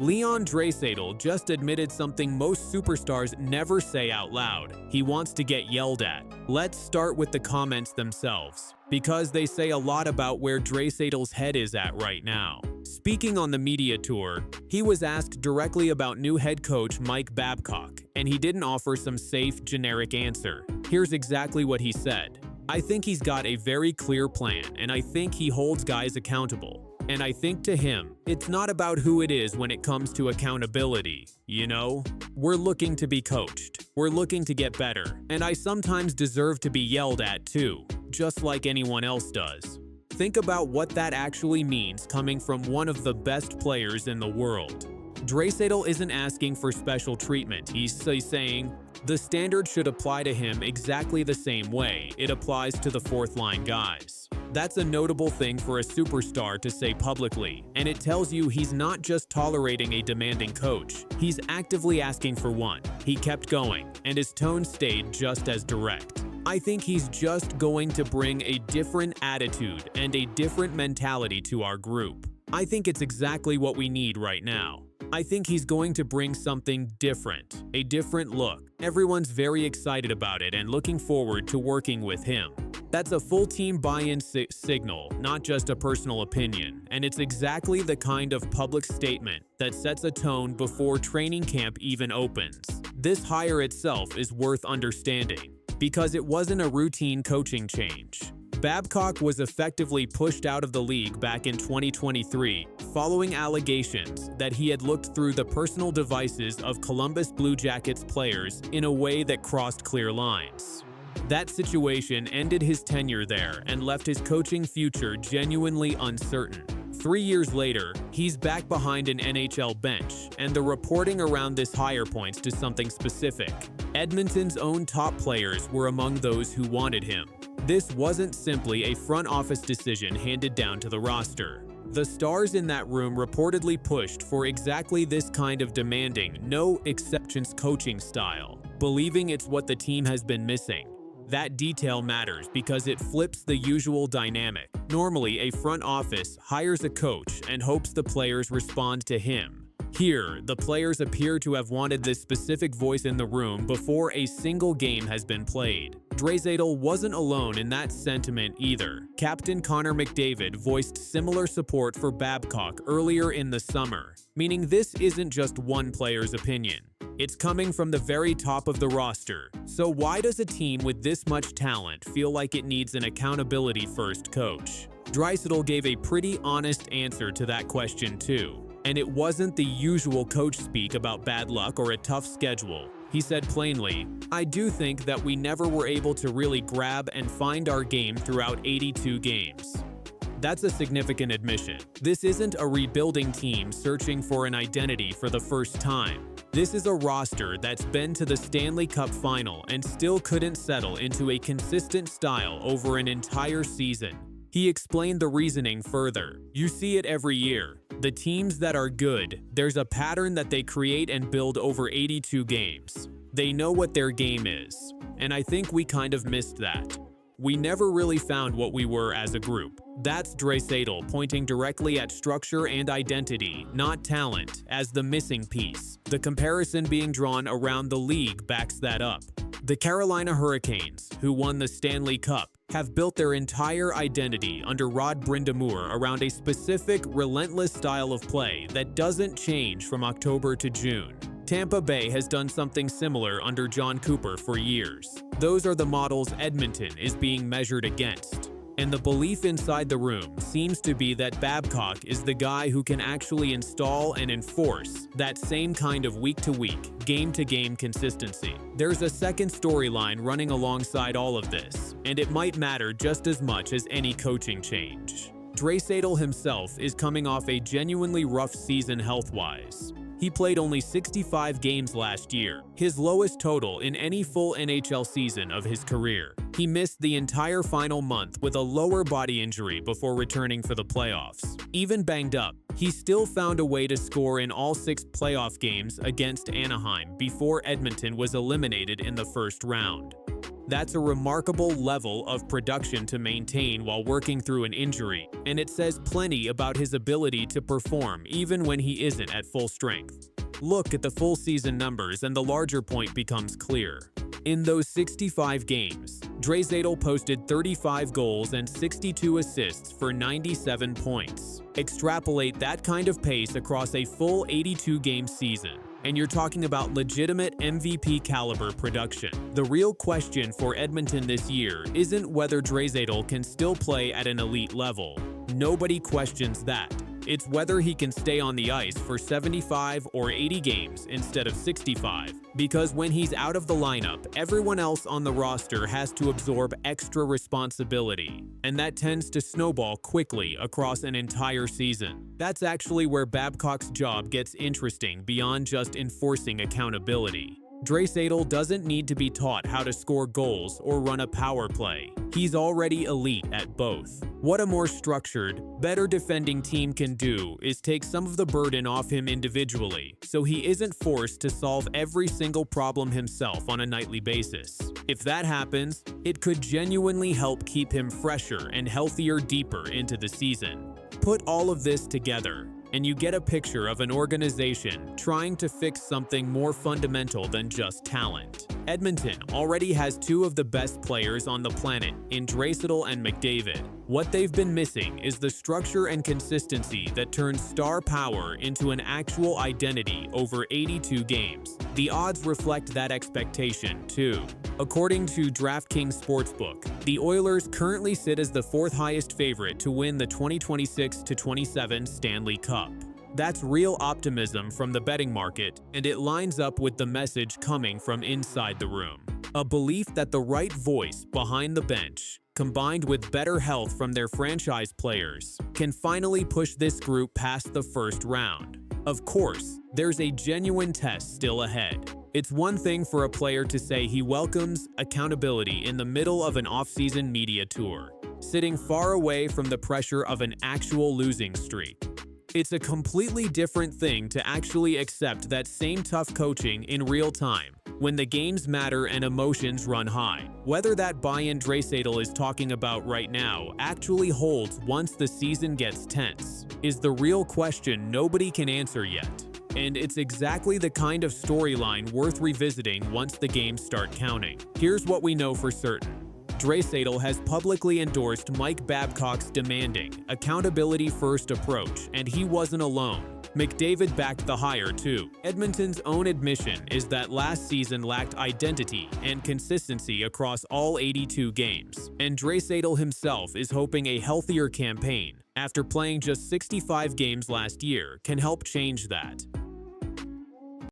Leon Draisaitl just admitted something most superstars never say out loud. He wants to get yelled at. Let's start with the comments themselves, because they say a lot about where Draisaitl's head is at right now. Speaking on the media tour, he was asked directly about new head coach Mike Babcock, and he didn't offer some safe, generic answer. Here's exactly what he said. "I think he's got a very clear plan, and I think he holds guys accountable. And I think to him, it's not about who it is when it comes to accountability, you know? We're looking to be coached. We're looking to get better. And I sometimes deserve to be yelled at too, just like anyone else does." Think about what that actually means coming from one of the best players in the world. Draisaitl isn't asking for special treatment. He's saying the standard should apply to him exactly the same way it applies to the fourth-line guys. That's a notable thing for a superstar to say publicly, and it tells you he's not just tolerating a demanding coach, he's actively asking for one. He kept going, and his tone stayed just as direct. "I think he's just going to bring a different attitude and a different mentality to our group. I think it's exactly what we need right now. I think he's going to bring something different, a different look. Everyone's very excited about it and looking forward to working with him." That's a full team buy-in signal, not just a personal opinion, and it's exactly the kind of public statement that sets a tone before training camp even opens. This hire itself is worth understanding, because it wasn't a routine coaching change. Babcock was effectively pushed out of the league back in 2023 following allegations that he had looked through the personal devices of Columbus Blue Jackets players in a way that crossed clear lines. That situation ended his tenure there and left his coaching future genuinely uncertain. 3 years later, he's back behind an NHL bench, and the reporting around this hire points to something specific. Edmonton's own top players were among those who wanted him. This wasn't simply a front office decision handed down to the roster. The stars in that room reportedly pushed for exactly this kind of demanding, no-exceptions coaching style, believing it's what the team has been missing. That detail matters because it flips the usual dynamic. Normally, a front office hires a coach and hopes the players respond to him. Here, the players appear to have wanted this specific voice in the room before a single game has been played. Draisaitl wasn't alone in that sentiment either. Captain Connor McDavid voiced similar support for Babcock earlier in the summer, meaning this isn't just one player's opinion. It's coming from the very top of the roster. So why does a team with this much talent feel like it needs an accountability-first coach? Draisaitl gave a pretty honest answer to that question too. And it wasn't the usual coach speak about bad luck or a tough schedule. He said plainly, "I do think that we never were able to really grab and find our game throughout 82 games." That's a significant admission. This isn't a rebuilding team searching for an identity for the first time. This is a roster that's been to the Stanley Cup final and still couldn't settle into a consistent style over an entire season. He explained the reasoning further. "You see it every year. The teams that are good, there's a pattern that they create and build over 82 games. They know what their game is. And I think we kind of missed that. We never really found what we were as a group." That's Draisaitl pointing directly at structure and identity, not talent, as the missing piece. The comparison being drawn around the league backs that up. The Carolina Hurricanes, who won the Stanley Cup, have built their entire identity under Rod Brind'Amour around a specific, relentless style of play that doesn't change from October to June. Tampa Bay has done something similar under John Cooper for years. Those are the models Edmonton is being measured against. And the belief inside the room seems to be that Babcock is the guy who can actually install and enforce that same kind of week-to-week, game-to-game consistency. There's a second storyline running alongside all of this, and it might matter just as much as any coaching change. Draisaitl himself is coming off a genuinely rough season health-wise. He played only 65 games last year, his lowest total in any full NHL season of his career. He missed the entire final month with a lower body injury before returning for the playoffs. Even banged up, he still found a way to score in all 6 playoff games against Anaheim before Edmonton was eliminated in the first round. That's a remarkable level of production to maintain while working through an injury, and it says plenty about his ability to perform even when he isn't at full strength. Look at the full season numbers and the larger point becomes clear. In those 65 games, Draisaitl posted 35 goals and 62 assists for 97 points. Extrapolate that kind of pace across a full 82-game season, and you're talking about legitimate MVP caliber production. The real question for Edmonton this year isn't whether Draisaitl can still play at an elite level. Nobody questions that. It's whether he can stay on the ice for 75 or 80 games instead of 65. Because when he's out of the lineup, everyone else on the roster has to absorb extra responsibility, and that tends to snowball quickly across an entire season. That's actually where Babcock's job gets interesting beyond just enforcing accountability. Draisaitl doesn't need to be taught how to score goals or run a power play. He's already elite at both. What a more structured, better defending team can do is take some of the burden off him individually, so he isn't forced to solve every single problem himself on a nightly basis. If that happens, it could genuinely help keep him fresher and healthier deeper into the season. Put all of this together, and you get a picture of an organization trying to fix something more fundamental than just talent. Edmonton already has two of the best players on the planet in Draisaitl and McDavid. What they've been missing is the structure and consistency that turns star power into an actual identity over 82 games. The odds reflect that expectation, too. According to DraftKings Sportsbook, the Oilers currently sit as the fourth highest favorite to win the 2026-27 Stanley Cup. That's real optimism from the betting market, and it lines up with the message coming from inside the room. A belief that the right voice behind the bench, combined with better health from their franchise players, can finally push this group past the first round. Of course, there's a genuine test still ahead. It's one thing for a player to say he welcomes accountability in the middle of an off-season media tour, sitting far away from the pressure of an actual losing streak. It's a completely different thing to actually accept that same tough coaching in real time, when the games matter and emotions run high. Whether that buy-in Draisaitl is talking about right now actually holds once the season gets tense is the real question nobody can answer yet. And it's exactly the kind of storyline worth revisiting once the games start counting. Here's what we know for certain. Draisaitl has publicly endorsed Mike Babcock's demanding, accountability-first approach, and he wasn't alone. McDavid backed the hire too. Edmonton's own admission is that last season lacked identity and consistency across all 82 games, and Draisaitl himself is hoping a healthier campaign, after playing just 65 games last year, can help change that.